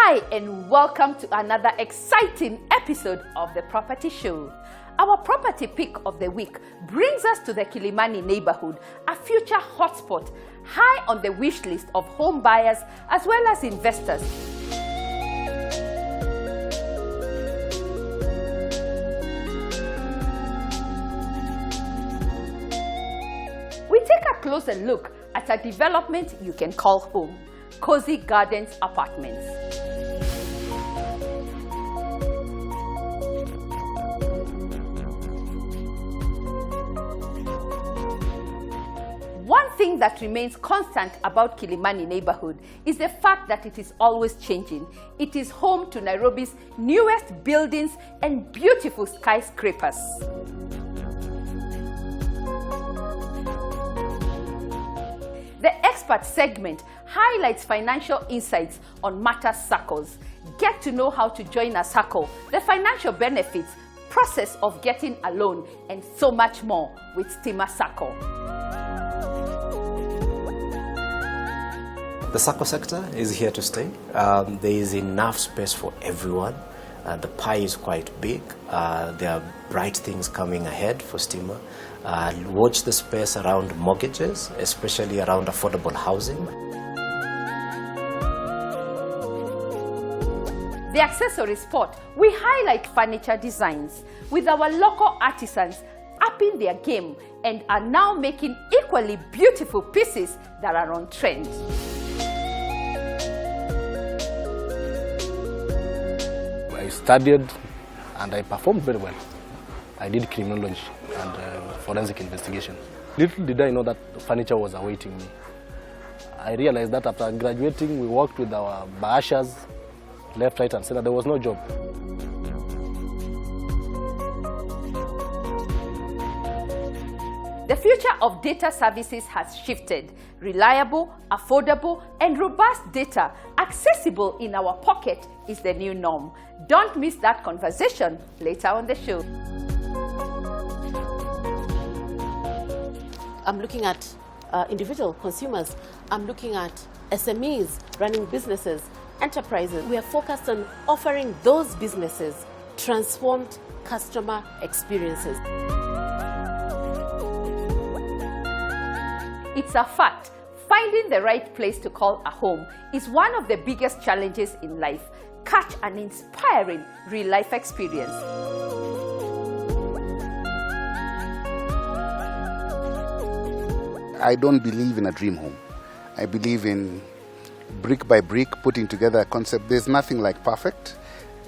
Hi and welcome to another exciting episode of the Property Show. Our property pick of the week brings us to the Kilimani neighborhood, a future hotspot high on the wish list of home buyers as well as investors. We take a closer look at a development you can call home, Cozy Gardens Apartments. One thing that remains constant about Kilimani neighborhood is the fact that it is always changing. It is home to Nairobi's newest buildings and beautiful skyscrapers. The expert segment highlights financial insights on matters SACCOs. Get to know how to join a SACCO, the financial benefits, process of getting a loan, and so much more with Stima SACCO. The SACCO sector is here to stay. There is enough space for everyone. The pie is quite big. There are bright things coming ahead for Stima. Watch the space around mortgages, especially around affordable housing. The accessory spot, we highlight furniture designs with our local artisans upping their game and are now making equally beautiful pieces that are on trend. I studied and I performed very well. I did criminology and forensic investigation. Little did I know that furniture was awaiting me. I realized that after graduating, we worked with our bashas, left, right, and center. There was no job. The future of data services has shifted. Reliable, affordable, and robust data accessible in our pocket is the new norm. Don't miss that conversation later on the show. I'm looking at individual consumers. I'm looking at SMEs running businesses, enterprises. We are focused on offering those businesses transformed customer experiences. It's a fact. Finding the right place to call a home is one of the biggest challenges in life. Catch an inspiring real-life experience. I don't believe in a dream home. I believe in brick by brick putting together a concept. There's nothing like perfect.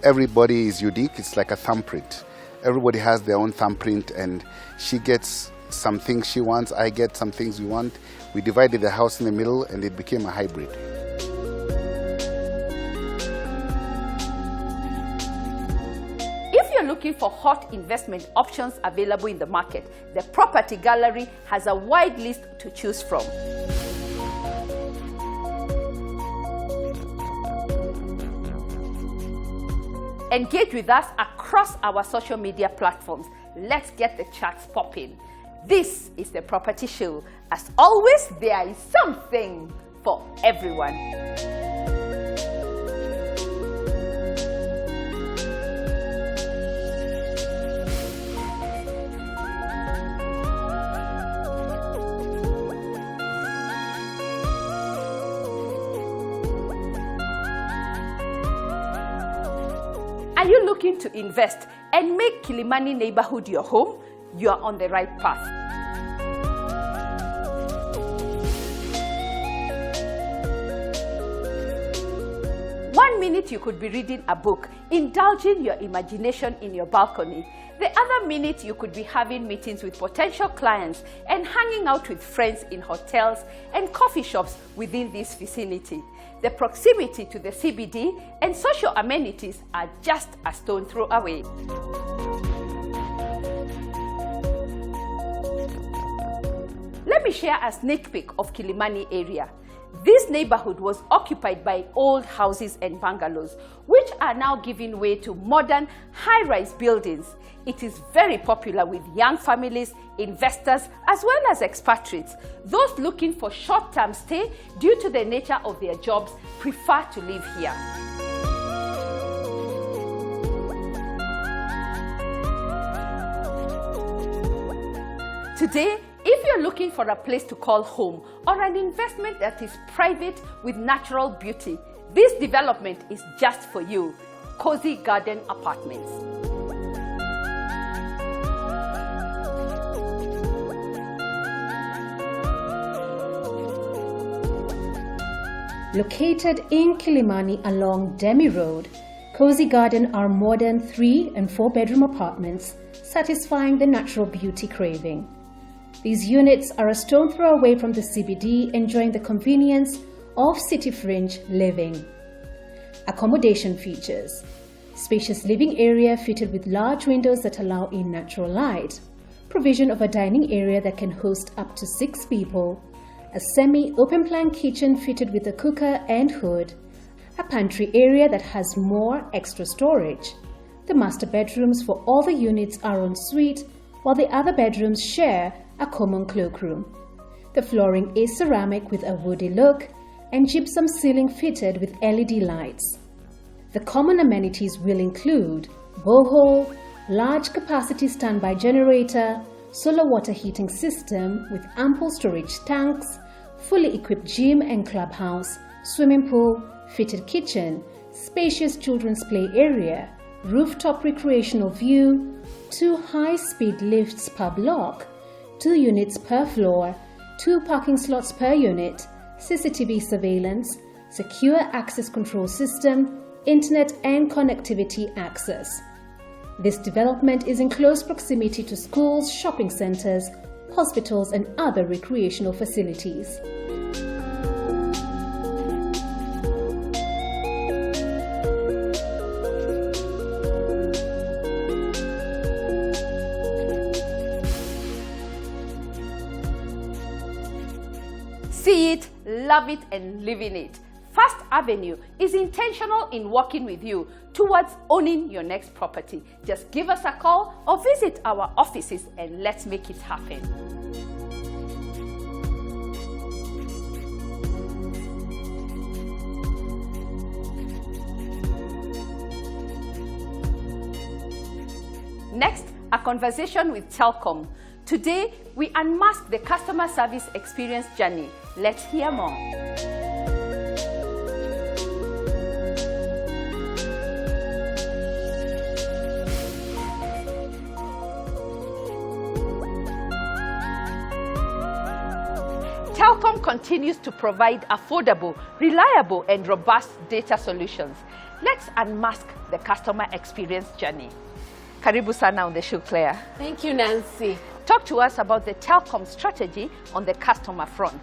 Everybody is unique. It's like a thumbprint. Everybody has their own thumbprint, and she gets some things she wants, I get some things we want. We divided the house in the middle and it became a hybrid. If you're looking for hot investment options available in the market, the Property Gallery has a wide list to choose from. Engage with us across our social media platforms. Let's get the chats popping. This is the Property Show. As always, there is something for everyone. Are you looking to invest and make Kilimani neighborhood your home? You are on the right path. One minute you could be reading a book, indulging your imagination in your balcony. The other minute you could be having meetings with potential clients and hanging out with friends in hotels and coffee shops within this vicinity. The proximity to the CBD and social amenities are just a stone throw away. Let me share a sneak peek of Kilimani area. This neighborhood was occupied by old houses and bungalows, which are now giving way to modern high-rise buildings. It is very popular with young families, investors, as well as expatriates. Those looking for short-term stay due to the nature of their jobs prefer to live here. Today, if you're looking for a place to call home or an investment that is private with natural beauty, this development is just for you. Cozy Garden Apartments. Located in Kilimani along Demi Road, Cozy Garden are modern 3- and 4-bedroom apartments satisfying the natural beauty craving. These units are a stone throw away from the CBD, enjoying the convenience of city fringe living. Accommodation features: spacious living area fitted with large windows that allow in natural light, provision of a dining area that can host up to 6 people, a semi-open plan kitchen fitted with a cooker and hood, a pantry area that has more extra storage. The master bedrooms for all the units are en suite, while the other bedrooms share a common cloakroom. The flooring is ceramic with a woody look and gypsum ceiling fitted with LED lights. The common amenities will include borehole, large capacity standby generator, solar water heating system with ample storage tanks, fully equipped gym and clubhouse, swimming pool, fitted kitchen, spacious children's play area, rooftop recreational view, 2 high-speed lifts per block, 2 units per floor, 2 parking slots per unit, CCTV surveillance, secure access control system, internet and connectivity access. This development is in close proximity to schools, shopping centers, hospitals and other recreational facilities. See it, love it, and live in it. First Avenue is intentional in working with you towards owning your next property. Just give us a call or visit our offices and let's make it happen. Next, a conversation with Telecom. Today, we unmask the customer service experience journey. Let's hear more. Telecom continues to provide affordable, reliable, and robust data solutions. Let's unmask the customer experience journey. Karibu sana on the show, Claire. Thank you, Nancy. Talk to us about the Telecom strategy on the customer front.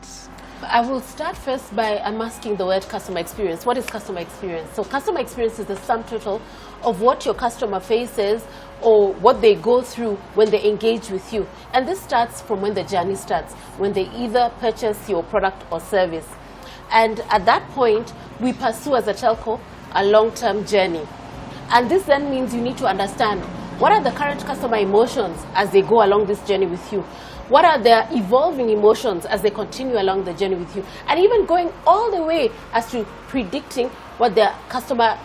I will start first by unmasking the word customer experience. What is customer experience? So customer experience is the sum total of what your customer faces or what they go through when they engage with you. And this starts from when the journey starts, when they either purchase your product or service. And at that point, we pursue as a telco a long-term journey. And this then means you need to understand what are the current customer emotions as they go along this journey with you. What are their evolving emotions as they continue along the journey with you? And even going all the way as to predicting what their customer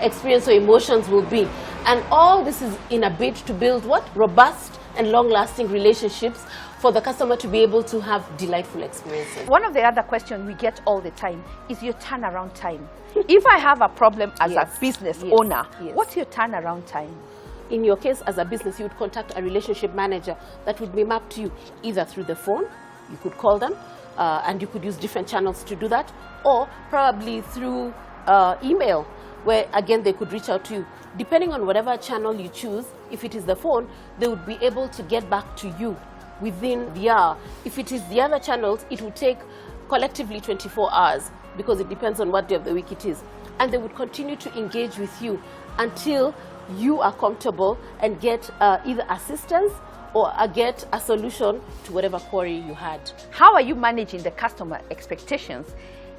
experience or emotions will be. And all this is in a bid to build what? Robust and long-lasting relationships for the customer to be able to have delightful experiences. One of the other questions we get all the time is your turnaround time. If I have a problem as a business owner, what's your turnaround time? In your case, as a business, you would contact a relationship manager that would be mapped to you either through the phone, you could call them, and you could use different channels to do that, or probably through email, where again they could reach out to you. Depending on whatever channel you choose, if it is the phone, they would be able to get back to you within the hour. If it is the other channels, it would take collectively 24 hours because it depends on what day of the week it is. And they would continue to engage with you until you are comfortable and get either assistance or get a solution to whatever query you had. How are you managing the customer expectations,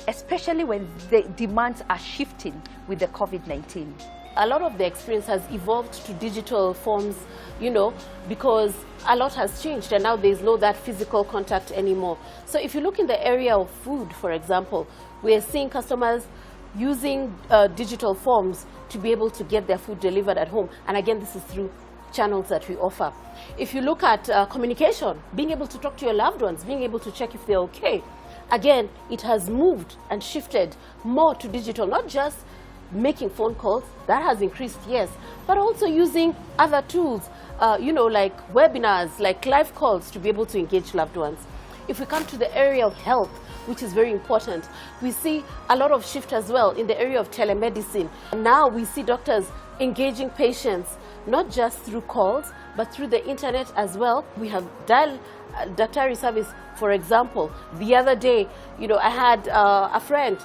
especially when the demands are shifting with the COVID-19? A lot of the experience has evolved to digital forms, you know, because a lot has changed and now there's no that physical contact anymore. So if you look in the area of food, for example, we are seeing customers using digital forms to be able to get their food delivered at home. And again, this is through channels that we offer. If you look at communication, being able to talk to your loved ones, being able to check if they're okay, again, it has moved and shifted more to digital, not just making phone calls, that has increased, yes, but also using other tools, like webinars, like live calls to be able to engage loved ones. If we come to the area of health, which is very important, we see a lot of shift as well in the area of telemedicine. Now we see doctors engaging patients, not just through calls, but through the internet as well. We have dial daktari service, for example. The other day, I had a friend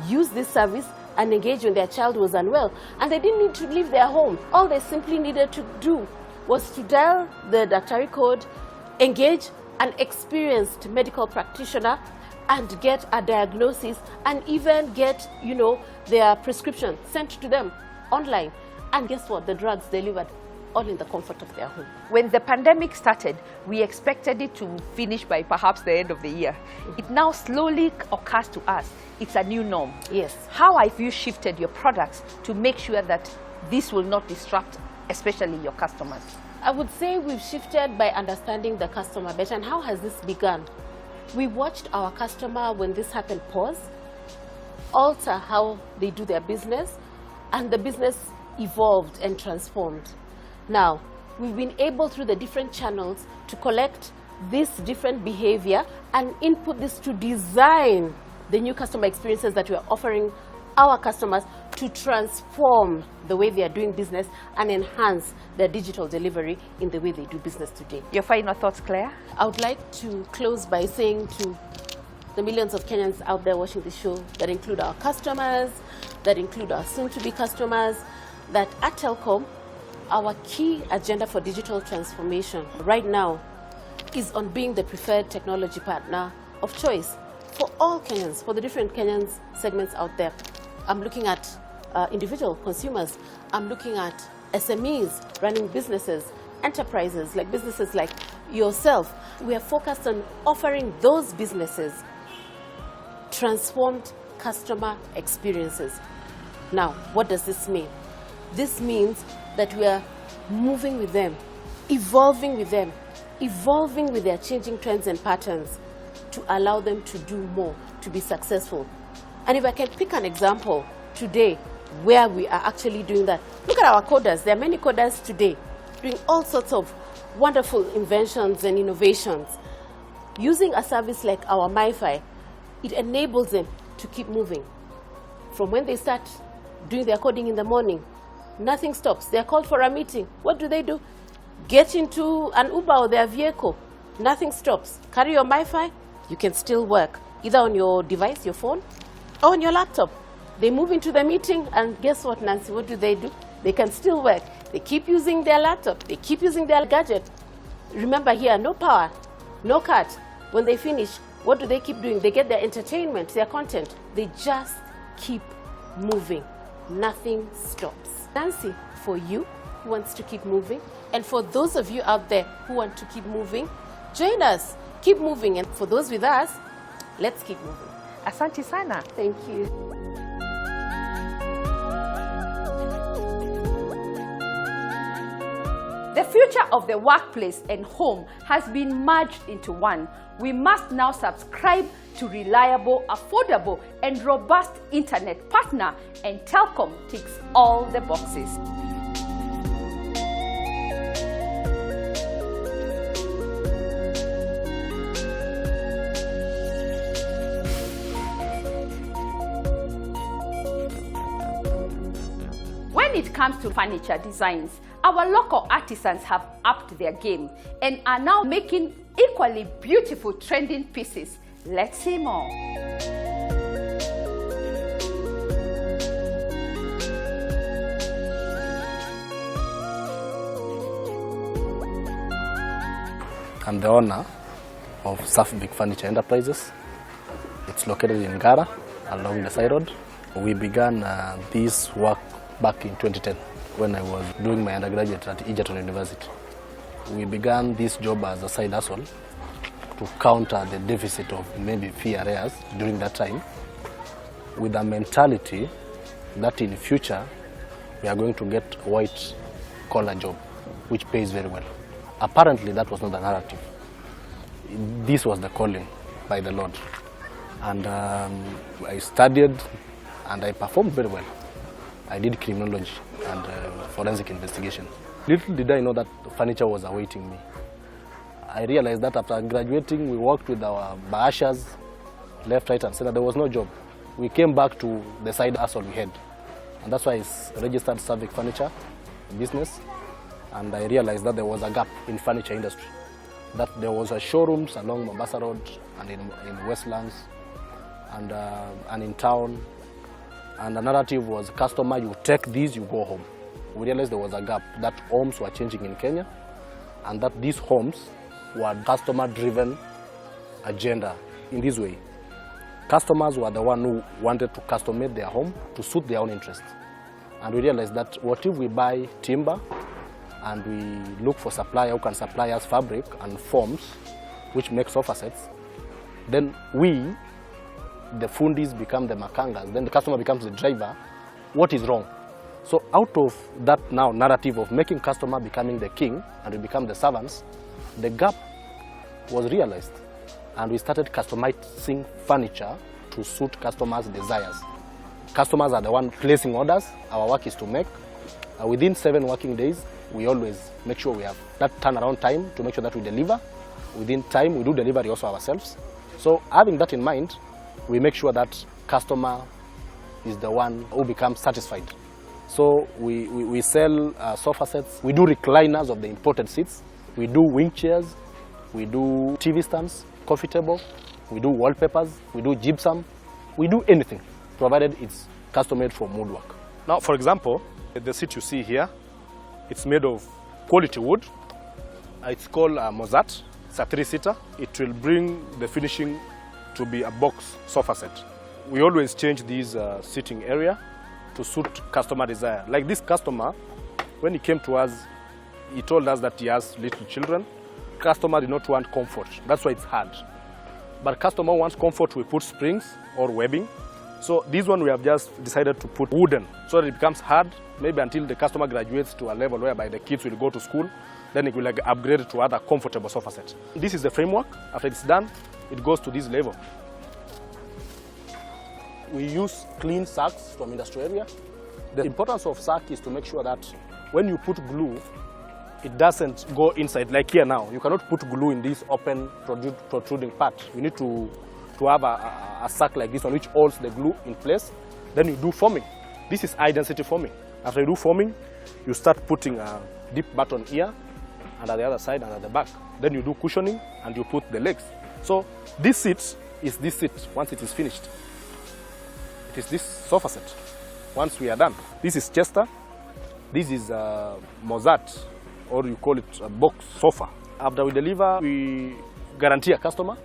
use this service and engage when their child was unwell, and they didn't need to leave their home. All they simply needed to do was to dial the daktari code, engage an experienced medical practitioner, and get a diagnosis, and even get, their prescription sent to them online. And guess what? The drugs delivered all in the comfort of their home. When the pandemic started, we expected it to finish by perhaps the end of the year. It now slowly occurs to us. It's a new norm. Yes. How have you shifted your products to make sure that this will not disrupt, especially your customers? I would say we've shifted by understanding the customer better. And how has this begun? We watched our customer, when this happened, pause, alter how they do their business, and the business evolved and transformed. Now, we've been able through the different channels to collect this different behavior and input this to design the new customer experiences that we are offering our customers to transform the way they are doing business and enhance their digital delivery in the way they do business today. Your final thoughts, Claire? I would like to close by saying to the millions of Kenyans out there watching the show, that include our customers, that include our soon-to-be customers, that at Telecom, our key agenda for digital transformation right now is on being the preferred technology partner of choice for all Kenyans, for the different Kenyans segments out there. I'm looking at individual consumers. I'm looking at SMEs running businesses, enterprises, like businesses like yourself. We are focused on offering those businesses transformed customer experiences. Now, what does this mean? This means that we are moving with them, evolving with them, evolving with their changing trends and patterns to allow them to do more, to be successful. And if I can pick an example today where we are actually doing that, look at our coders. There are many coders today doing all sorts of wonderful inventions and innovations. Using a service like our MiFi, it enables them to keep moving. From when they start doing their coding in the morning, nothing stops. They are called for a meeting. What do? Get into an Uber or their vehicle. Nothing stops. Carry your MiFi, you can still work, either on your device, your phone, or on your laptop. They move into the meeting, and guess what, Nancy? What do? They can still work. They keep using their laptop. They keep using their gadget. Remember here, no power, no cut. When they finish, what do they keep doing? They get their entertainment, their content. They just keep moving. Nothing stops. Nancy, for you who wants to keep moving, and for those of you out there who want to keep moving, join us. Keep moving. And for those with us, let's keep moving. Asante sana. Thank you. The future of the workplace and home has been merged into one. We must now subscribe to reliable, affordable, and robust internet partner, and Telecom ticks all the boxes. When it comes to furniture designs, our local artisans have upped their game and are now making equally beautiful trending pieces. Let's see more. I'm the owner of Big Furniture Enterprises. It's located in Ngara along the side road. We began this work back in 2010 when I was doing my undergraduate at Egerton University. We began this job as a side hustle to counter the deficit of maybe fee arrears during that time, with a mentality that in future we are going to get a white collar job. which pays very well. Apparently, that was not the narrative. This was the calling by the Lord. And I studied and I performed very well. I did criminology and forensic investigation. Little did I know that furniture was awaiting me. I realized that after graduating, we worked with our bahashas, left, right, and center. There was no job. We came back to the side hustle we had. And that's why I registered Civic Furniture business. And I realized that there was a gap in furniture industry. That there was a showrooms along Mombasa Road and in Westlands and in town. And the narrative was, customer, you take these, you go home. We realized there was a gap, that homes were changing in Kenya, and that these homes were customer-driven agenda in this way. Customers were the one who wanted to custom-made their home to suit their own interests. And we realized that what if we buy timber and we look for supplier who can supply us fabric and forms, which make sofa sets, then we, the fundis, become the makangas, then the customer becomes the driver. What is wrong? So out of that now narrative of making customer becoming the king and we become the servants, the gap was realized. And we started customizing furniture to suit customers' desires. Customers are the one placing orders. Our work is to make. Within 7 working days, we always make sure we have that turnaround time to make sure that we deliver. Within time, we do delivery also ourselves. So having that in mind, we make sure that customer is the one who becomes satisfied. So we sell sofa sets, we do recliners of the imported seats, we do wing chairs, we do TV stands, coffee table, we do wallpapers, we do gypsum, we do anything, provided it's custom-made from woodwork. Now, for example, the seat you see here, it's made of quality wood. It's called Mozart. It's a 3-seater. It will bring the finishing to be a box sofa set. We always change this sitting area to suit customer desire. Like this customer, when he came to us, he told us that he has little children. Customer did not want comfort. That's why it's hard. But customer wants comfort, we put springs or webbing. So this one we have just decided to put wooden, so that it becomes hard, maybe until the customer graduates to a level whereby the kids will go to school, then it will upgrade to other comfortable sofa set. This is the framework. After it's done, it goes to this level. We use clean sacks from industry area. The importance of sack is to make sure that when you put glue, it doesn't go inside. Like here now, you cannot put glue in this open protruding part. You need to have a sack like this one which holds the glue in place. Then you do forming. This is high density forming. After you do forming, you start putting a deep button here and at the other side and at the back. Then you do cushioning and you put the legs. So this seat is this seat once it is finished. It is this sofa set once we are done. This is Chester. This is Mozart, or you call it a box sofa. After we deliver, we guarantee a customer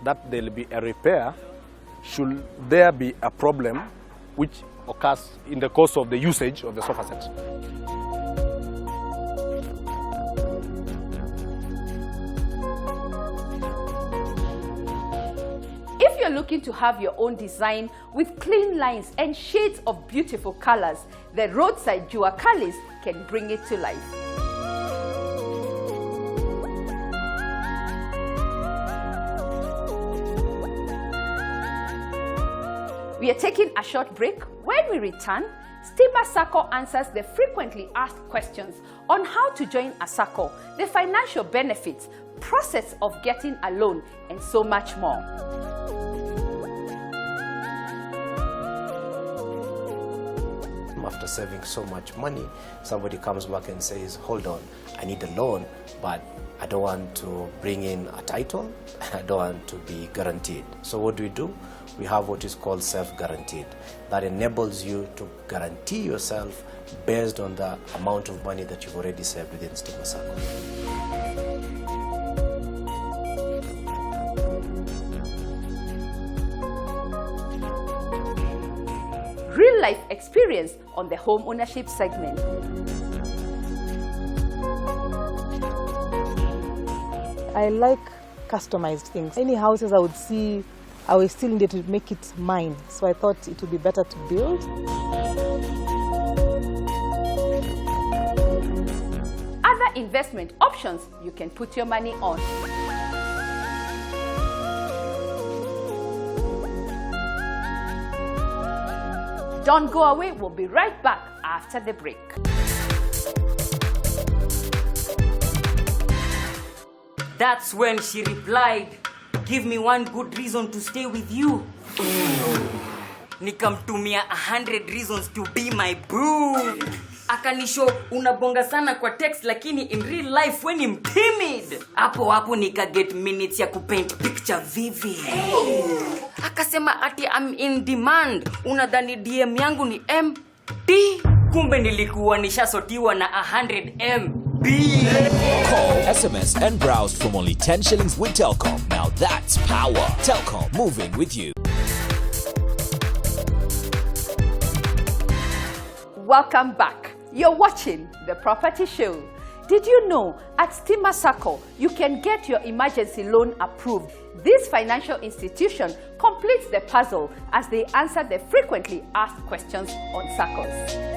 that there will be a repair should there be a problem which occurs in the course of the usage of the sofa set. If you're looking to have your own design with clean lines and shades of beautiful colors, the roadside Juakalis can bring it to life. We are taking a short break. When we return, Stima SACCO answers the frequently asked questions on how to join a SACCO, the financial benefits, process of getting a loan, and so much more. After saving so much money, somebody comes back and says, hold on, I need a loan, but I don't want to bring in a title, I don't want to be guaranteed. So what do? We have what is called self-guaranteed. That enables you to guarantee yourself based on the amount of money that you've already saved within Stima SACCO. Real life experience on the home ownership segment. I like customized things. Any houses I would see, I will still need to make it mine. So I thought it would be better to build. Other other investment options you can put your money on. Don't go away, we'll be right back after the break. That's when she replied, "Give me one good reason to stay with you." Nikamtumia 100 reasons to be my boo. Akanisho unabonga sana kwa text lakini in real life when I'm timid. Hapo nika get minutes ya kupaint picture vivid. Akasema ati I'm in demand. Unadhani DM yangu ni MD? Kumbe nilikuwa nishasotiwa na 100 MB. Call, SMS and browse from only 10 shillings with Telecom. Now that's power. Telecom, moving with you. Welcome back. You're watching The Property Show. Did you know at Stima SACCO you can get your emergency loan approved? This financial institution completes the puzzle as they answer the frequently asked questions on SACCOs.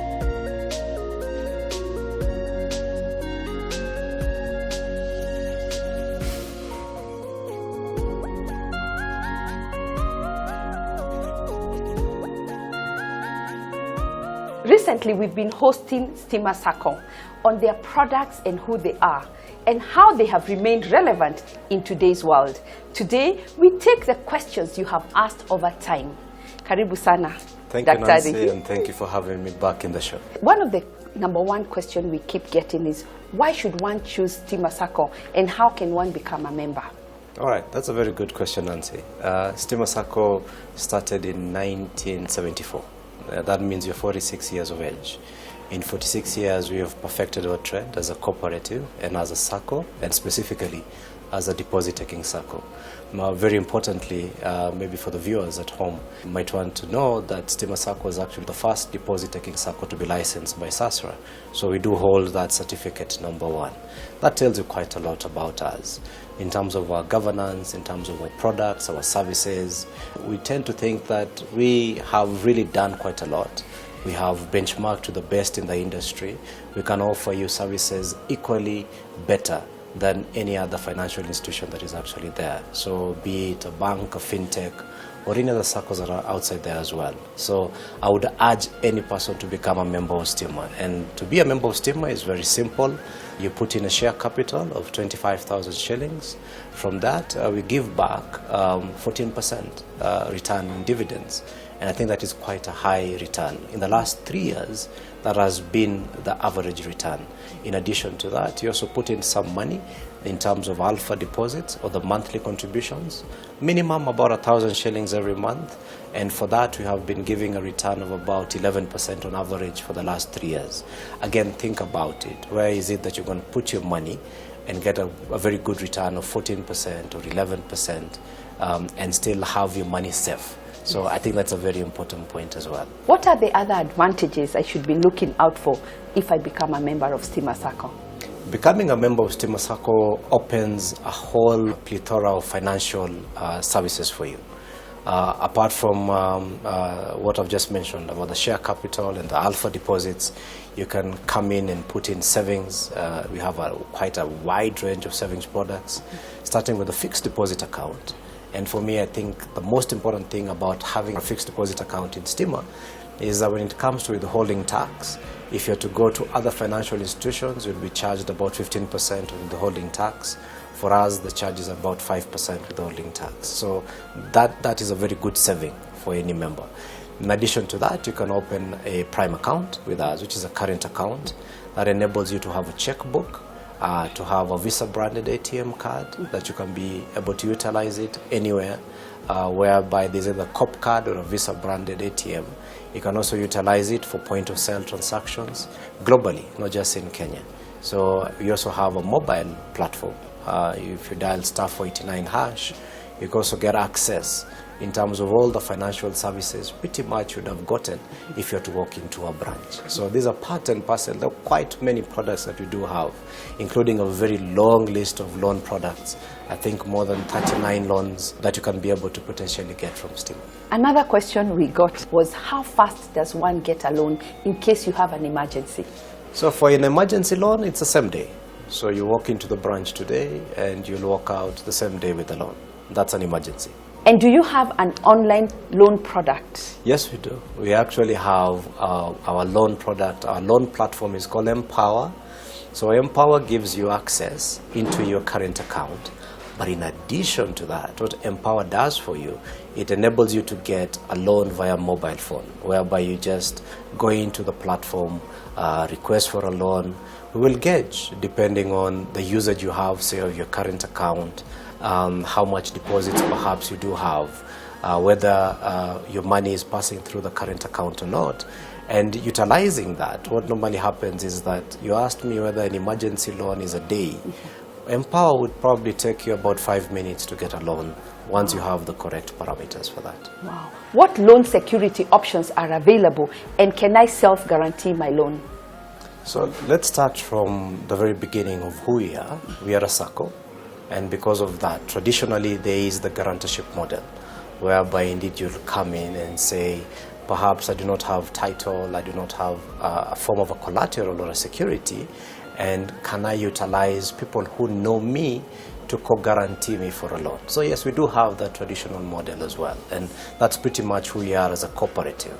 Recently, we've been hosting Stima SACCO on their products and who they are, and how they have remained relevant in today's world. Today, we take the questions you have asked over time. Karibu sana, Thank Dr. you, Nancy, Adi. and thank you for having me back in the show. One of the number one question we keep getting is, why should one choose Stima SACCO, and how can one become a member? All right, that's a very good question, Nancy. Stima SACCO started in 1974. That means you're 46 years of age. In 46 years, we have perfected our trade as a cooperative and as a SACCO, and specifically as a deposit-taking SACCO. Now, very importantly, maybe for the viewers at home, you might want to know that Stima SACCO is actually the first deposit-taking SACCO to be licensed by SASRA. So we do hold that certificate number 1. That tells you quite a lot about us. In terms of our governance, in terms of our products, our services, we tend to think that we have really done quite a lot. We have benchmarked to the best in the industry. We can offer you services equally better than any other financial institution that is actually there. So be it a bank, a fintech, or any other SACCOs that are outside there as well. So I would urge any person to become a member of Stima. And to be a member of Stima is very simple. You put in a share capital of 25,000 shillings. From that, we give back 14% return in dividends. And I think that is quite a high return. In the last 3 years, that has been the average return. In addition to that, you also put in some money in terms of alpha deposits or the monthly contributions, minimum about 1,000 shillings every month. And for that, we have been giving a return of about 11% on average for the last 3 years. Again, think about it. Where is it that you're going to put your money and get a very good return of 14% or 11% and still have your money safe? So I think that's a very important point as well. What are the other advantages I should be looking out for if I become a member of Stima SACCO? Becoming a member of Stima SACCO opens a whole plethora of financial services for you. Apart from what I've just mentioned about the share capital and the alpha deposits, you can come in and put in savings. We have quite a wide range of savings products, starting with a fixed deposit account. And for me, I think the most important thing about having a fixed deposit account in Stima is that when it comes to withholding tax, if you're to go to other financial institutions, you'll be charged about 15% on withholding tax. For us, the charge is about 5% withholding tax. So that is a very good saving for any member. In addition to that, you can open a prime account with us, which is a current account that enables you to have a checkbook, to have a Visa-branded ATM card that you can be able to utilize it anywhere, whereby there's either a COP card or a Visa-branded ATM. You can also utilize it for point-of-sale transactions globally, not just in Kenya. So we also have a mobile platform. If you dial *489#, you can also get access in terms of all the financial services pretty much you'd have gotten if you were to walk into a branch. So these are part and parcel. There are quite many products that we do have, including a very long list of loan products. I think more than 39 loans that you can be able to potentially get from Stima. Another question we got was, how fast does one get a loan in case you have an emergency? So for an emergency loan, it's the same day. So you walk into the branch today and you'll walk out the same day with a loan. That's an emergency. And do you have an online loan product? Yes, we do. We actually have our loan product. Our loan platform is called Empower. So Empower gives you access into your current account. But in addition to that, what Empower does for you, it enables you to get a loan via mobile phone, whereby you just go into the platform, request for a loan. We will gauge, depending on the usage you have, say, of your current account, how much deposits perhaps you do have, whether your money is passing through the current account or not. And utilizing that, what normally happens is that you asked me whether an emergency loan is a day. Empower would probably take you about 5 minutes to get a loan once you have the correct parameters for that. Wow. What loan security options are available, and can I self-guarantee my loan? So let's start from the very beginning of who we are. We are a SACCO, and because of that, traditionally there is the guarantorship model, whereby indeed you'll come in and say, perhaps I do not have title, I do not have a form of a collateral or a security, and can I utilize people who know me to co-guarantee me for a loan? So yes, we do have that traditional model as well, and that's pretty much who we are as a cooperative.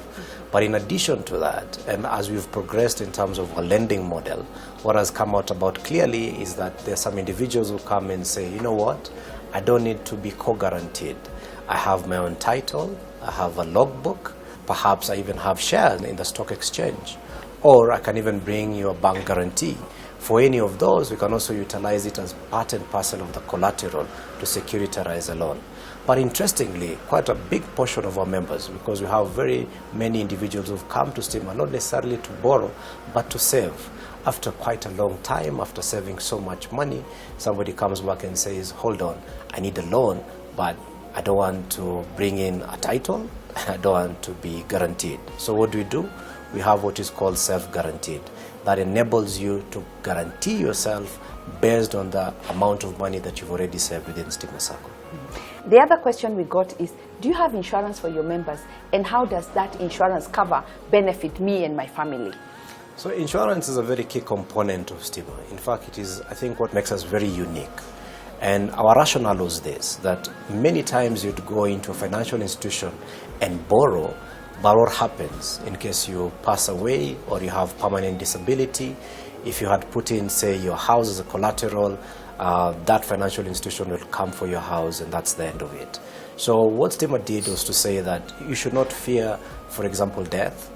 But in addition to that, and as we've progressed in terms of a lending model, what has come out about clearly is that there are some individuals who come and say, you know what, I don't need to be co-guaranteed. I have my own title, I have a logbook, perhaps I even have shares in the stock exchange, or I can even bring you a bank guarantee. For any of those, we can also utilize it as part and parcel of the collateral to securitize a loan. But interestingly, quite a big portion of our members, because we have very many individuals who've come to Stima not necessarily to borrow, but to save. After quite a long time, after saving so much money, somebody comes back and says, hold on, I need a loan, but I don't want to bring in a title, I don't want to be guaranteed. So what do? We have what is called self-guaranteed. That enables you to guarantee yourself based on the amount of money that you've already saved within Stima SACCO. The other question we got is, do you have insurance for your members, and how does that insurance cover benefit me and my family? So insurance is a very key component of Stima. In fact, it is, I think, what makes us very unique. And our rationale was this, that many times you'd go into a financial institution and borrow, but what happens in case you pass away or you have permanent disability? If you had put in, say, your house as a collateral, that financial institution will come for your house, and that's the end of it. So what Stima did was to say that you should not fear, for example, death.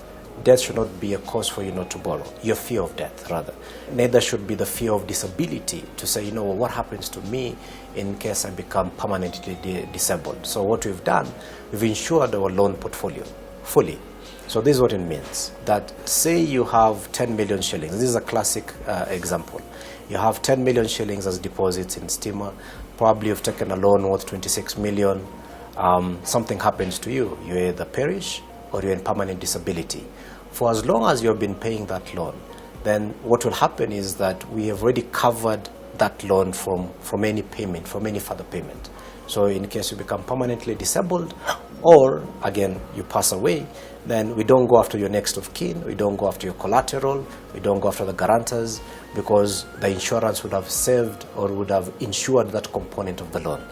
Death should not be a cause for you not to borrow. Your fear of death, rather. Neither should be the fear of disability, to say, you know, what happens to me in case I become permanently disabled. So what we've done, we've insured our loan portfolio fully. So this is what it means, that say you have 10 million shillings. This is a classic example. You have 10 million shillings as deposits in Stima. Probably you've taken a loan worth 26 million. Something happens to you. You either perish or you're in permanent disability. For as long as you've been paying that loan, then what will happen is that we have already covered that loan from any payment, from any further payment. So in case you become permanently disabled, or again you pass away, then we don't go after your next of kin, we don't go after your collateral, we don't go after the guarantors, because the insurance would have saved or would have insured that component of the loan.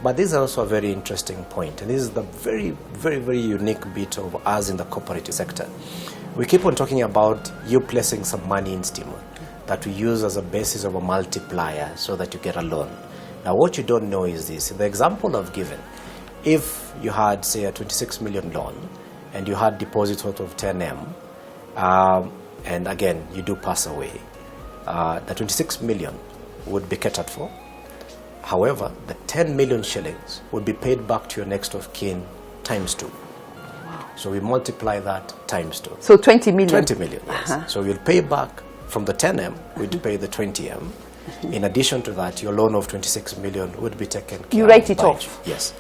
But this is also a very interesting point, and this is the very, very, very unique bit of us in the cooperative sector. We keep on talking about you placing some money in Stima that we use as a basis of a multiplier so that you get a loan. Now what you don't know is this. In the example I've given, if you had, say, a 26 million loan and you had deposits worth of 10M, and again you do pass away, the 26 million would be catered for. However, the 10 million shillings would be paid back to your next of kin times 2. So we multiply that times 2. So 20 million? 20 million, yes. So we'll pay back from the 10M, we'd pay the 20M. In addition to that, your loan of 26 million would be taken care of. You write it off? Yes.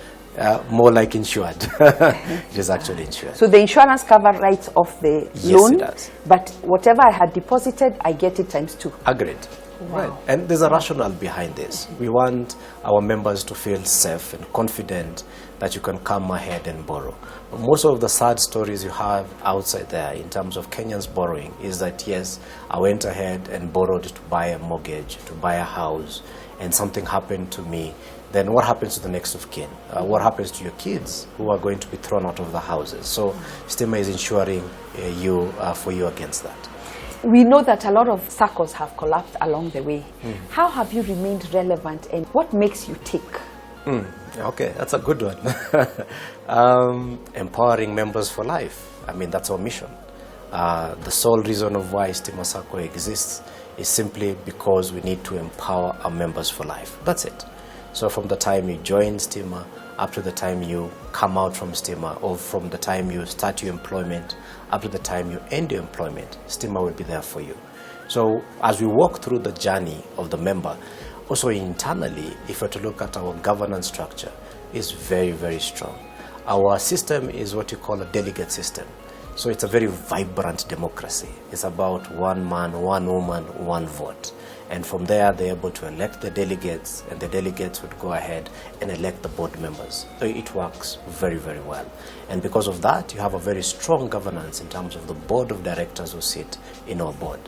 More like insured. It is actually insured. So the insurance cover writes off the loan? Yes, it does. But whatever I had deposited, I get it times 2? Agreed. Right. And there's a rationale behind this. We want our members to feel safe and confident that you can come ahead and borrow. But most of the sad stories you have outside there in terms of Kenyans borrowing is that, yes, I went ahead and borrowed to buy a mortgage, to buy a house, and something happened to me. Then what happens to the next of kin? What happens to your kids who are going to be thrown out of the houses? So Stima is insuring for you against that. We know that a lot of SACCOs have collapsed along the way. How have you remained relevant and what makes you tick? Okay, that's a good one. Empowering members for life. I mean, that's our mission. The sole reason of why Stima SACCO exists is simply because we need to empower our members for life. That's it. So from the time you join Stima up to the time you come out from Stima, or from the time you start your employment up to the time you end your employment, Stima will be there for you. So as we walk through the journey of the member, also internally, if we're to look at our governance structure, is very, very strong. Our system is what you call a delegate system. So it's a very vibrant democracy. It's about one man, one woman, one vote. And from there, they're able to elect the delegates, and the delegates would go ahead and elect the board members. So it works very, very well. And because of that, you have a very strong governance in terms of the board of directors who sit in our board.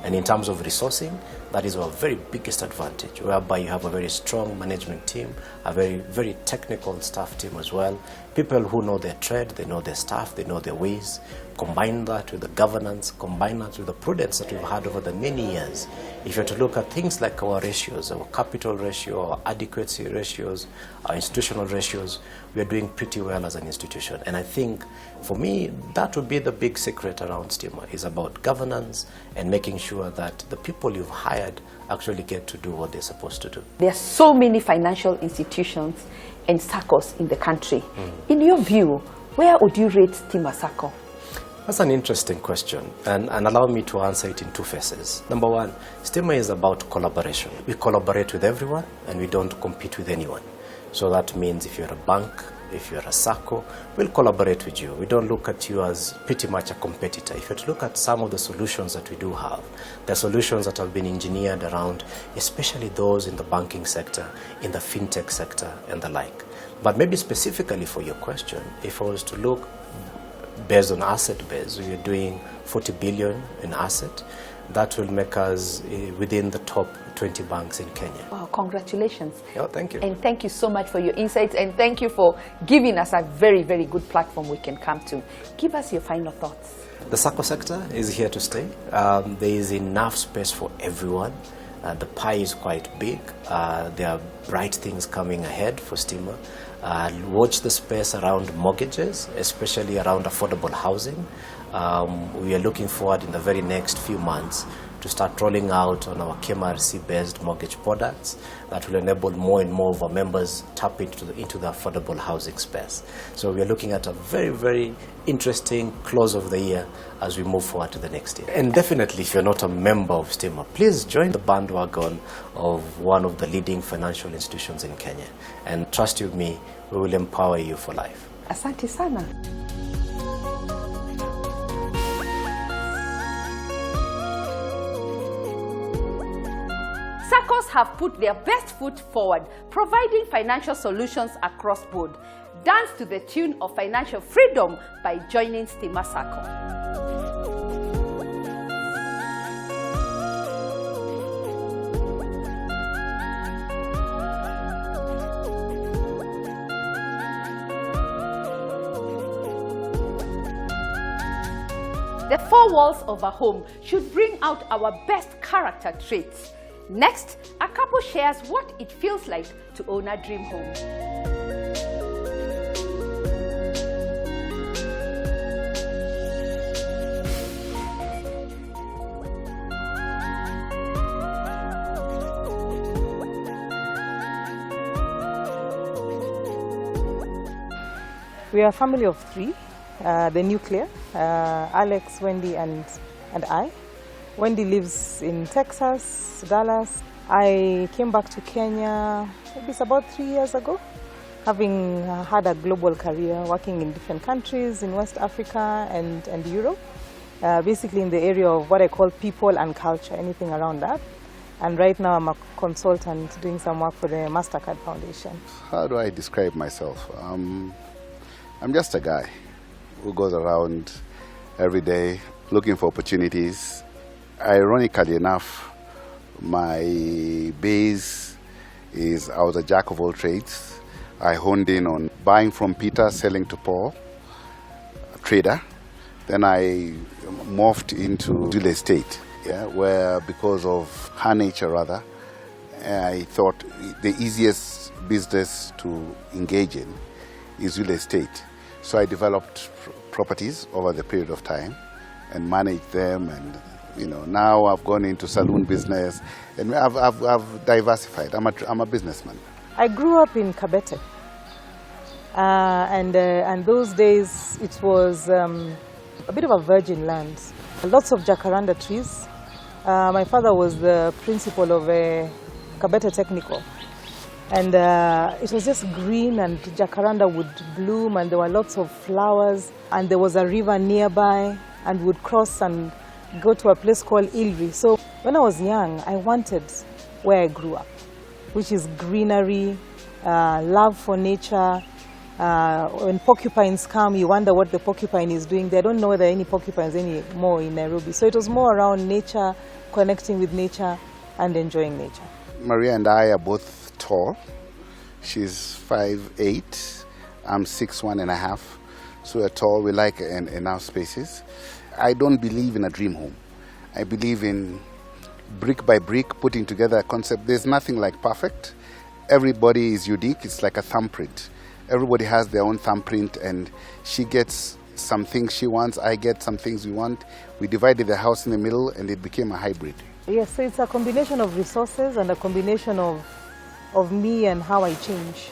And in terms of resourcing, that is our very biggest advantage, whereby you have a very strong management team, a very, very technical staff team as well. People who know their trade, they know their staff, they know their ways. Combine that with the governance, combine that with the prudence that we've had over the many years. If you're to look at things like our ratios, our capital ratio, our adequacy ratios, our institutional ratios, we are doing pretty well as an institution. And I think, for me, that would be the big secret around Stima, is about governance and making sure that the people you've hired actually get to do what they're supposed to do. There are so many financial institutions and SACCOs in the country. In your view, where would you rate Stima SACCO? That's an interesting question, and allow me to answer it in two phases. Number one, Stima is about collaboration. We collaborate with everyone, and we don't compete with anyone. So that means if you're a bank, if you're a SACCO, we'll collaborate with you. We don't look at you as pretty much a competitor. If you look at some of the solutions that we do have, they're solutions that have been engineered around, especially those in the banking sector, in the fintech sector, and the like. But maybe specifically for your question, if I was to look based on asset base, we are doing 40 billion in asset. That will make us within the top 20 banks in Kenya. Wow, congratulations. Oh, thank you. And thank you so much for your insights, and thank you for giving us a very, very good platform we can come to. Give us your final thoughts. The SACCO sector is here to stay. There is enough space for everyone. The pie is quite big. There are bright things coming ahead for Stima. Watch the space around mortgages, especially around affordable housing. We are looking forward in the very next few months to start rolling out on our KMRC-based mortgage products that will enable more and more of our members tap into the affordable housing space. So we are looking at a very, very interesting close of the year as we move forward to the next year. And definitely, if you're not a member of Stima, please join the bandwagon of one of the leading financial institutions in Kenya. And trust you me, we will empower you for life. Asante sana. SACCOs have put their best foot forward, providing financial solutions across board. Dance to the tune of financial freedom by joining Stima SACCO. The four walls of a home should bring out our best character traits. Next, a couple shares what it feels like to own a dream home. We are a family of three, the nuclear, Alex, Wendy, and I. Wendy lives in Texas, Dallas. I came back to Kenya, maybe it's about 3 years ago, having had a global career working in different countries in West Africa and Europe, basically in the area of what I call people and culture, anything around that. And right now I'm a consultant doing some work for the MasterCard Foundation. How do I describe myself? I'm just a guy who goes around every day looking for opportunities. Ironically enough, my base is I was a jack of all trades. I honed in on buying from Peter, selling to Paul, a trader. Then I morphed into real estate, where because of her nature rather, I thought the easiest business to engage in is real estate. So I developed properties over the period of time and managed them, and now I've gone into saloon business, and I've diversified. I'm a businessman. I grew up in Kabete, and those days it was a bit of a virgin land. Lots of jacaranda trees. My father was the principal of Kabete Technical, and it was just green, and jacaranda would bloom, and there were lots of flowers, and there was a river nearby, and would cross and go to a place called Ilri. So when I was young, I wanted where I grew up, which is greenery, love for nature. When porcupines come, you wonder what the porcupine is doing. They don't know whether any porcupines anymore in Nairobi. So it was more around nature, connecting with nature and enjoying nature. Maria and I are both tall. She's 5'8", I'm 6'1½". So we're tall, we like enough spaces. I don't believe in a dream home. I believe in brick by brick, putting together a concept. There's nothing like perfect. Everybody is unique, it's like a thumbprint. Everybody has their own thumbprint, and she gets some things she wants, I get some things we want. We divided the house in the middle, and it became a hybrid. Yes, so it's a combination of resources and a combination of me and how I change.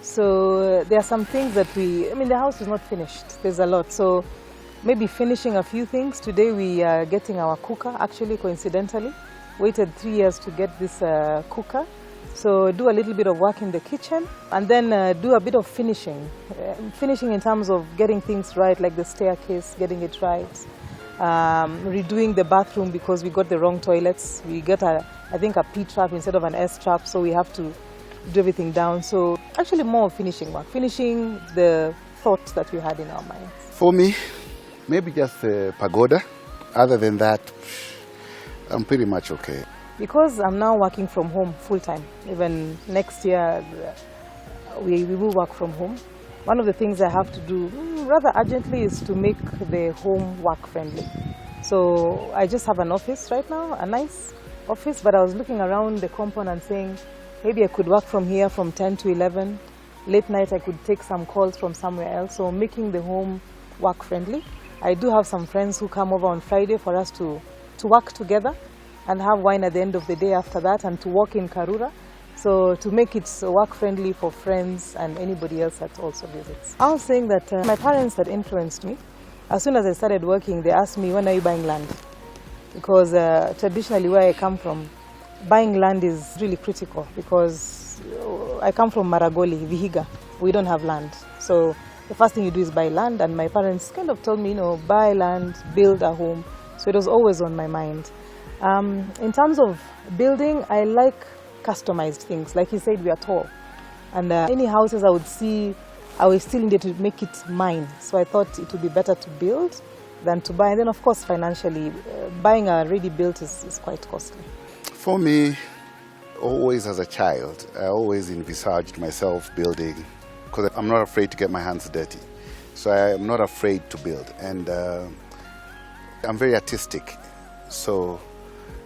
So there are some things that the house is not finished. There's a lot. So maybe finishing a few things. Today we are getting our cooker, actually, coincidentally. Waited 3 years to get this cooker. So do a little bit of work in the kitchen, and then do a bit of finishing. Finishing in terms of getting things right, like the staircase, getting it right. Redoing the bathroom because we got the wrong toilets. We got, I think, a P-trap instead of an S-trap, so we have to do everything down. So actually more finishing work, finishing the thoughts that we had in our minds. For me, maybe just a pagoda. Other than that, I'm pretty much okay. Because I'm now working from home full-time, even next year we will work from home. One of the things I have to do rather urgently is to make the home work-friendly. So I just have an office right now, a nice office, but I was looking around the compound and saying, maybe I could work from here from 10 to 11. Late night I could take some calls from somewhere else, so making the home work-friendly. I do have some friends who come over on Friday for us to work together and have wine at the end of the day after that, and to walk in Karura. So to make it work-friendly for friends and anybody else that also visits. I was saying that my parents had influenced me. As soon as I started working, they asked me, when are you buying land? Because traditionally where I come from, buying land is really critical, because I come from Maragoli, Vihiga. We don't have land. So the first thing you do is buy land, and my parents kind of told me, buy land, build a home. So it was always on my mind. In terms of building, I like customized things. Like you said, we are tall. And any houses I would see, I was still needed to make it mine. So I thought it would be better to build than to buy. And then, of course, financially, buying a ready-built is quite costly. For me, always as a child, I always envisaged myself building, because I'm not afraid to get my hands dirty. So I'm not afraid to build. And I'm very artistic. So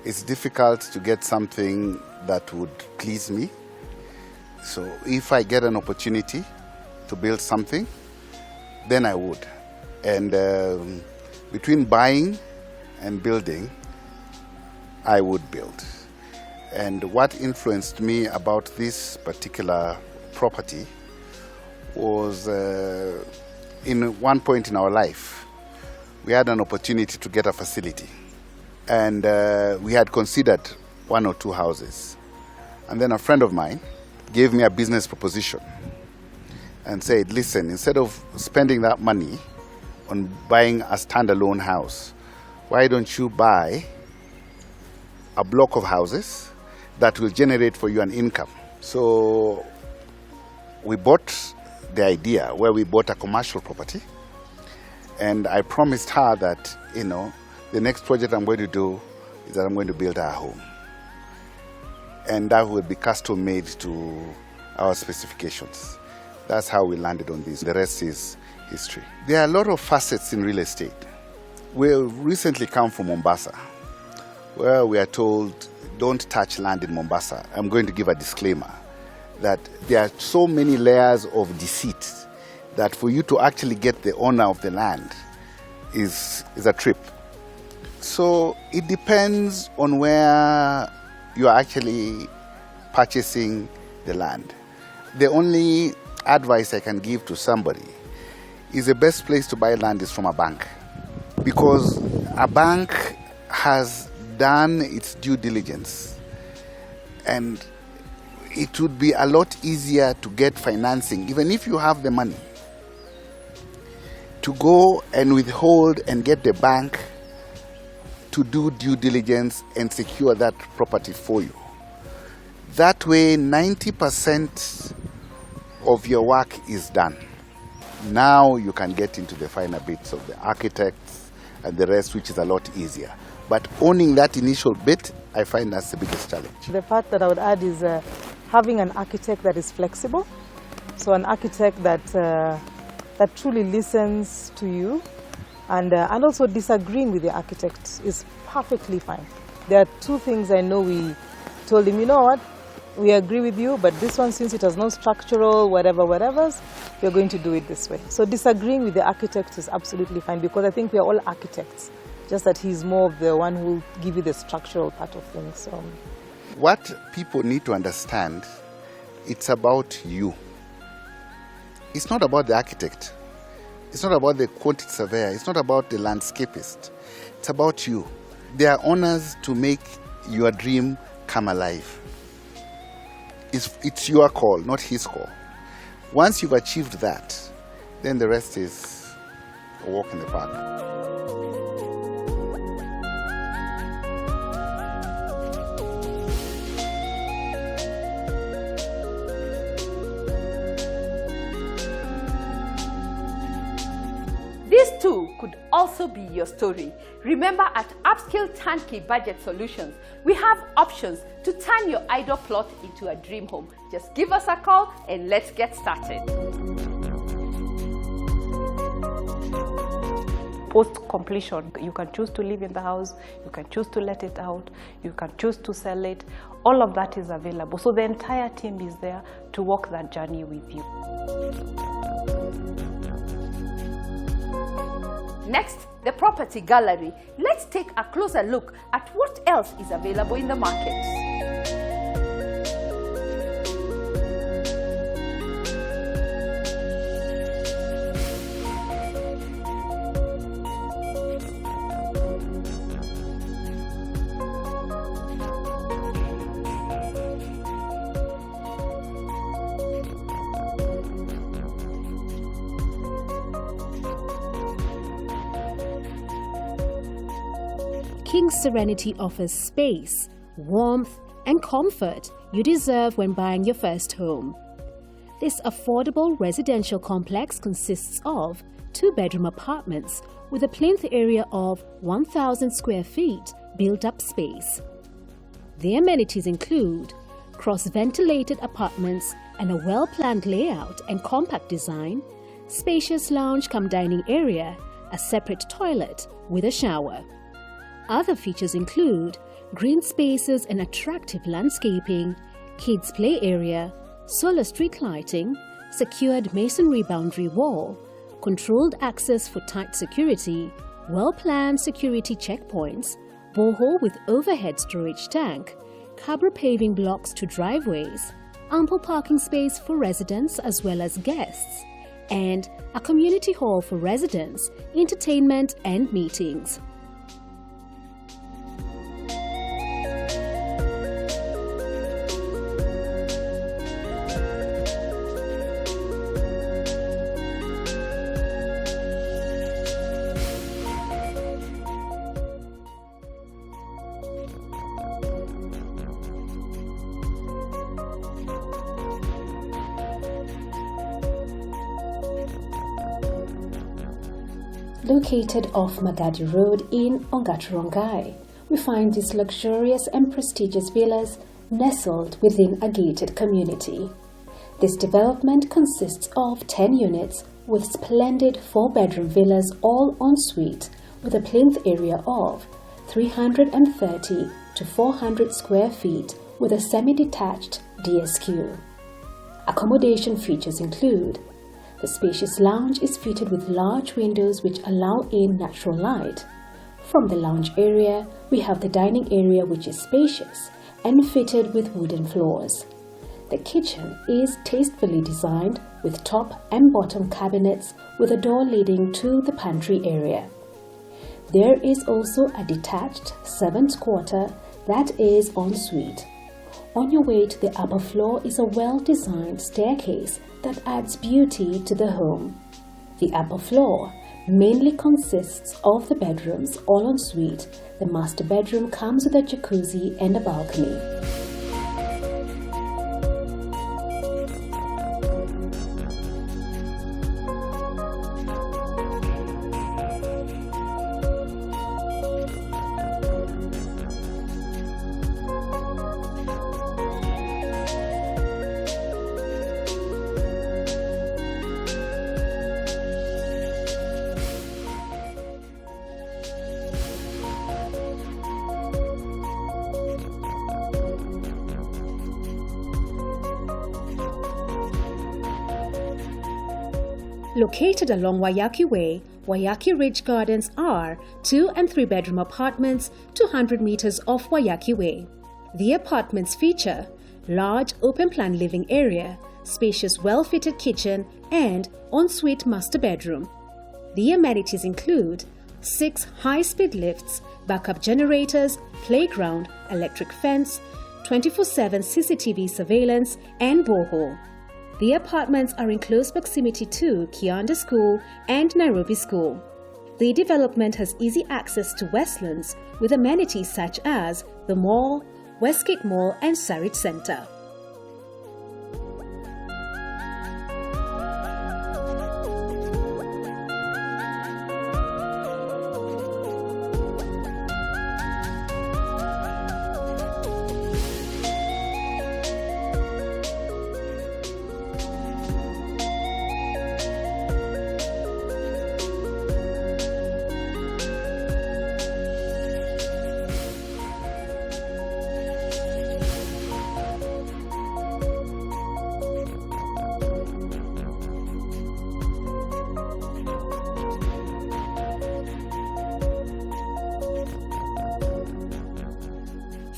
it's difficult to get something that would please me. So if I get an opportunity to build something, then I would. And between buying and building, I would build. And what influenced me about this particular property was in one point in our life, we had an opportunity to get a facility. And we had considered 1 or 2 houses. And then a friend of mine gave me a business proposition and said, listen, instead of spending that money on buying a standalone house, why don't you buy a block of houses that will generate for you an income. So we bought the idea where we bought a commercial property, and I promised her that, the next project I'm going to do is that I'm going to build her a home. And that will be custom made to our specifications. That's how we landed on this. The rest is history. There are a lot of facets in real estate. We recently come from Mombasa, where we are told, don't touch land in Mombasa. I'm going to give a disclaimer that there are so many layers of deceit that for you to actually get the owner of the land is a trip. So it depends on where you are actually purchasing the land. The only advice I can give to somebody is the best place to buy land is from a bank, because a bank has done its due diligence, and it would be a lot easier to get financing, even if you have the money, to go and withhold and get the bank to do due diligence and secure that property for you. That way, 90% of your work is done. Now you can get into the finer bits of the architects and the rest, which is a lot easier. But owning that initial bit, I find that's the biggest challenge. The part that I would add is having an architect that is flexible. So an architect that truly listens to you, and also disagreeing with the architect is perfectly fine. There are two things I know we told him, you know what, we agree with you, but this one, since it has no structural whatever, you're going to do it this way. So disagreeing with the architect is absolutely fine, because I think we are all architects, just that he's more of the one who will give you the structural part of things. So what people need to understand, it's about you. It's not about the architect. It's not about the quantity surveyor. It's not about the landscapist. It's about you. There are owners to make your dream come alive. It's your call, not his call. Once you've achieved that, then the rest is a walk in the park. This too could also be your story. Remember, at Upscale Turnkey Budget Solutions, we have options to turn your idle plot into a dream home. Just give us a call and let's get started. Post-completion, you can choose to live in the house, you can choose to let it out, you can choose to sell it. All of that is available. So the entire team is there to walk that journey with you. Next, the property gallery. Let's take a closer look at what else is available in the market. King's Serenity offers space, warmth, and comfort you deserve when buying your first home. This affordable residential complex consists of 2-bedroom apartments with a plinth area of 1,000 square feet built-up space. The amenities include cross-ventilated apartments and a well-planned layout and compact design, spacious lounge-cum-dining area, a separate toilet with a shower. Other features include green spaces and attractive landscaping, kids' play area, solar street lighting, secured masonry boundary wall, controlled access for tight security, well-planned security checkpoints, borehole with overhead storage tank, cabro paving blocks to driveways, ample parking space for residents as well as guests, and a community hall for residents, entertainment and meetings. Located off Magadi Road in Ongaturongai, we find these luxurious and prestigious villas nestled within a gated community. This development consists of 10 units with splendid 4-bedroom villas all en suite with a plinth area of 330 to 400 square feet with a semi-detached DSQ. Accommodation features include: the spacious lounge is fitted with large windows which allow in natural light. From the lounge area, we have the dining area which is spacious and fitted with wooden floors. The kitchen is tastefully designed with top and bottom cabinets with a door leading to the pantry area. There is also a detached servants' quarter that is en suite. On your way to the upper floor is a well-designed staircase that adds beauty to the home. The upper floor mainly consists of the bedrooms all en suite. The master bedroom comes with a jacuzzi and a balcony. Located along Wayaki Way, Wayaki Ridge Gardens are 2- and 3-bedroom apartments 200 meters off Wayaki Way. The apartments feature large open-plan living area, spacious well-fitted kitchen and ensuite master bedroom. The amenities include 6 high-speed lifts, backup generators, playground, electric fence, 24/7 CCTV surveillance and borehole. The apartments are in close proximity to Kianda School and Nairobi School. The development has easy access to Westlands with amenities such as the mall, Westgate Mall and Sarit Center.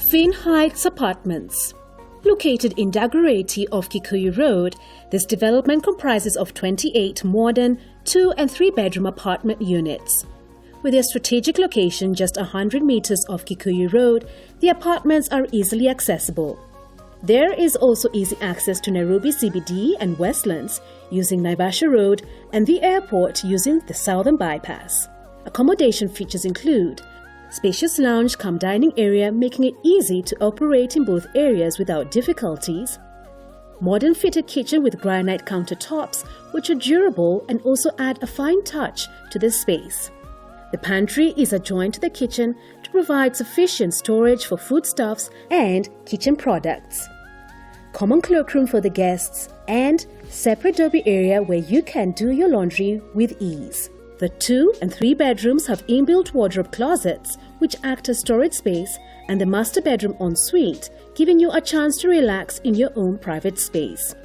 Finn Heights Apartments. Located in Dagoretti off Kikuyu Road, this development comprises of 28 modern 2- and 3-bedroom apartment units. With their strategic location just 100 meters off Kikuyu Road, the apartments are easily accessible. There is also easy access to Nairobi CBD and Westlands using Naivasha Road and the airport using the Southern Bypass. Accommodation features include spacious lounge cum dining area, making it easy to operate in both areas without difficulties. Modern fitted kitchen with granite countertops, which are durable and also add a fine touch to the space. The pantry is adjoined to the kitchen to provide sufficient storage for foodstuffs and kitchen products. Common cloakroom for the guests and separate derby area where you can do your laundry with ease. The 2- and 3-bedrooms have inbuilt wardrobe closets which act as storage space, and the master bedroom ensuite, giving you a chance to relax in your own private space.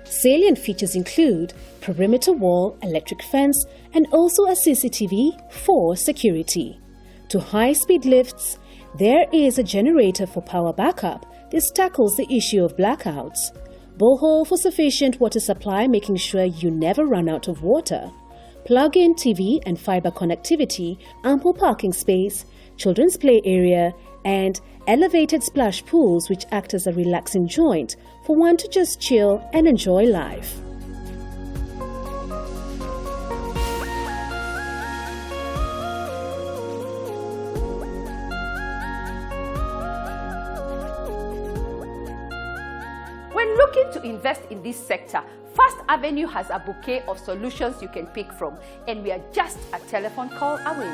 Salient features include perimeter wall, electric fence, and also a CCTV for security. To high-speed lifts, there is a generator for power backup. This tackles the issue of blackouts. Borehole for sufficient water supply, making sure you never run out of water. Plug-in TV and fiber connectivity, ample parking space, children's play area, and elevated splash pools which act as a relaxing joint for one to just chill and enjoy life. When looking to invest in this sector, First Avenue has a bouquet of solutions you can pick from, and we are just a telephone call away.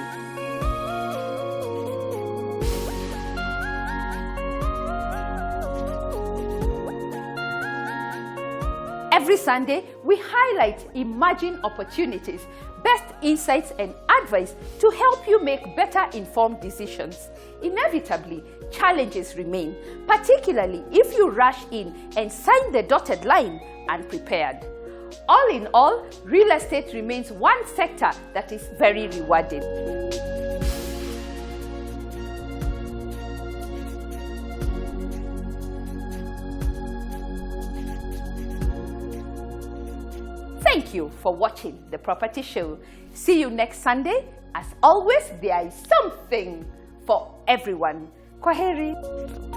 Every Sunday, we highlight emerging opportunities, best insights and advice to help you make better informed decisions. Inevitably, challenges remain, particularly if you rush in and sign the dotted line unprepared. All in all, real estate remains one sector that is very rewarding. Thank you for watching The Property Show. See you next Sunday. As always, there is something for everyone. Kwaheri.